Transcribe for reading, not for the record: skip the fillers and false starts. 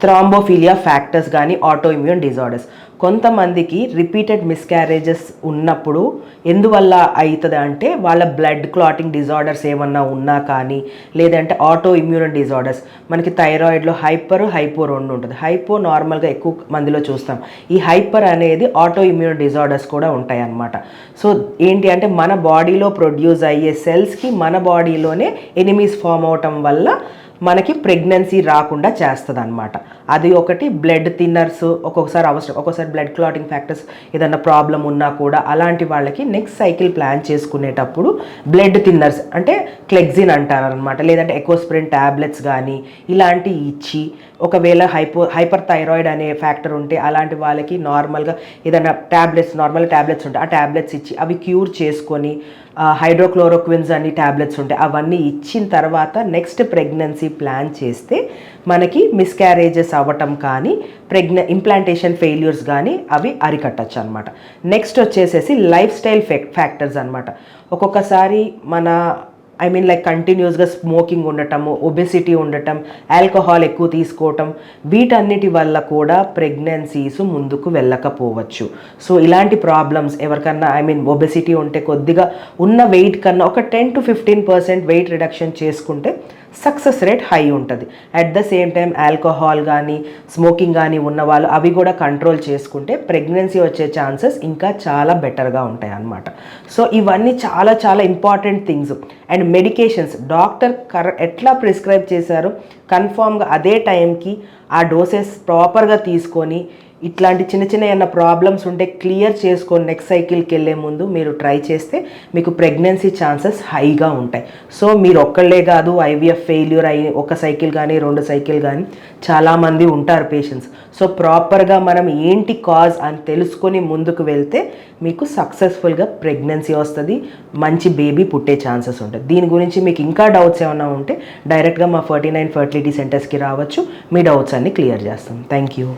థ్రాంబోఫిలియా factors కానీ auto immune disorders. కొంతమందికి repeated miscarriages ఉన్నప్పుడు ఎందువల్ల అవుతుంది అంటే వాళ్ళ బ్లడ్ క్లాటింగ్ డిజార్డర్స్ ఏమన్నా ఉన్నా కానీ, లేదంటే ఆటో ఇమ్యూన్ డిజార్డర్స్. మనకి థైరాయిడ్లో హైపో రెండు ఉంటుంది. హైపో నార్మల్గా ఎక్కువ మందిలో చూస్తాం. ఈ హైపర్ అనేది ఆటో ఇమ్యూన్ డిజార్డర్స్ కూడా ఉంటాయి అన్నమాట. సో ఏంటి అంటే మన బాడీలో ప్రొడ్యూస్ అయ్యే సెల్స్కి మన బాడీలోనే ఎనిమీస్ ఫామ్ అవటం వల్ల మనకి ప్రెగ్నెన్సీ రాకుండా చేస్తుంది అనమాట. అది ఒకటి. బ్లడ్ థిన్నర్స్ ఒక్కొక్కసారి అవసరం, ఒక్కొక్కసారి బ్లడ్ క్లాటింగ్ ఫ్యాక్టర్స్ ఏదన్నా ప్రాబ్లం ఉన్నా కూడా అలాంటి వాళ్ళకి నెక్స్ట్ సైకిల్ ప్లాన్ చేసుకునేటప్పుడు బ్లడ్ థిన్నర్స్ అంటే క్లెగ్జిన్ అంటారనమాట, లేదంటే ఎకోస్ప్రిన్ ట్యాబ్లెట్స్ కానీ ఇలాంటివి ఇచ్చి, ఒకవేళ హైపర్ థైరాయిడ్ అనే ఫ్యాక్టర్ ఉంటే అలాంటి వాళ్ళకి నార్మల్గా ఏదైనా నార్మల్ ట్యాబ్లెట్స్ ఉంటాయి, ఆ ట్యాబ్లెట్స్ ఇచ్చి అవి క్యూర్ చేసుకొని, హైడ్రోక్లోరోక్విన్స్ అని ట్యాబ్లెట్స్ ఉంటాయి అవన్నీ ఇచ్చిన తర్వాత నెక్స్ట్ ప్రెగ్నెన్సీ ప్లాన్ చేస్తే మనకి మిస్క్యారేజెస్ అవ్వటం కానీ ఇంప్లాంటేషన్ ఫెయిల్యూర్స్ కానీ అవి అరికట్టచ్చు అనమాట. నెక్స్ట్ వచ్చేసేసి లైఫ్ స్టైల్ ఫ్యాక్టర్స్ అనమాట. ఒక్కొక్కసారి లైక్ కంటిన్యూస్గా స్మోకింగ్ ఉండటము, ఒబెసిటీ ఉండటం, ఆల్కహాల్ ఎక్కువ తీసుకోవటం, వీటన్నిటి వల్ల కూడా ప్రెగ్నెన్సీస్ ముందుకు వెళ్ళకపోవచ్చు. సో ఇలాంటి ప్రాబ్లమ్స్ ఎవరికన్నా ఒబెసిటీ ఉంటే కొద్దిగా ఉన్న వెయిట్ కన్నా ఒక 10 to 15% వెయిట్ రిడక్షన్ చేసుకుంటే సక్సెస్ రేట్ హై ఉంటుంది. At the same time alcohol కానీ స్మోకింగ్ కానీ ఉన్నవాళ్ళు అవి కూడా కంట్రోల్ చేసుకుంటే ప్రెగ్నెన్సీ వచ్చే ఛాన్సెస్ ఇంకా చాలా బెటర్గా ఉంటాయి అన్నమాట. సో ఇవన్నీ చాలా చాలా important things. And medications doctor ఎట్లా ప్రిస్క్రైబ్ చేశారో కన్ఫామ్గా అదే టైంకి ఆ డోసెస్ ప్రాపర్గా తీసుకొని, ఇట్లాంటి చిన్న చిన్న ఏమైనా ప్రాబ్లమ్స్ ఉంటే క్లియర్ చేసుకొని నెక్స్ట్ సైకిల్కి వెళ్ళే ముందు మీరు ట్రై చేస్తే మీకు ప్రెగ్నెన్సీ ఛాన్సెస్ హైగా ఉంటాయి. సో మీరు ఒక్కళ్ళే కాదు, ఐవీఎఫ్ ఫెయిల్యూర్ అయ్యి ఒక సైకిల్ కానీ 2 సైకిల్ కానీ చాలామంది ఉంటారు పేషెంట్స్. సో ప్రాపర్గా మనం ఏంటి కాజ్ అని తెలుసుకొని ముందుకు వెళ్తే మీకు సక్సెస్ఫుల్గా ప్రెగ్నెన్సీ వస్తుంది, మంచి బేబీ పుట్టే ఛాన్సెస్ ఉంటాయి. దీని గురించి మీకు ఇంకా డౌట్స్ ఏమైనా ఉంటే డైరెక్ట్గా మా 49 ఫర్టిలిటీ సెంటర్స్కి రావచ్చు, మీ డౌట్స్ అన్ని క్లియర్ చేస్తాం. Thank you.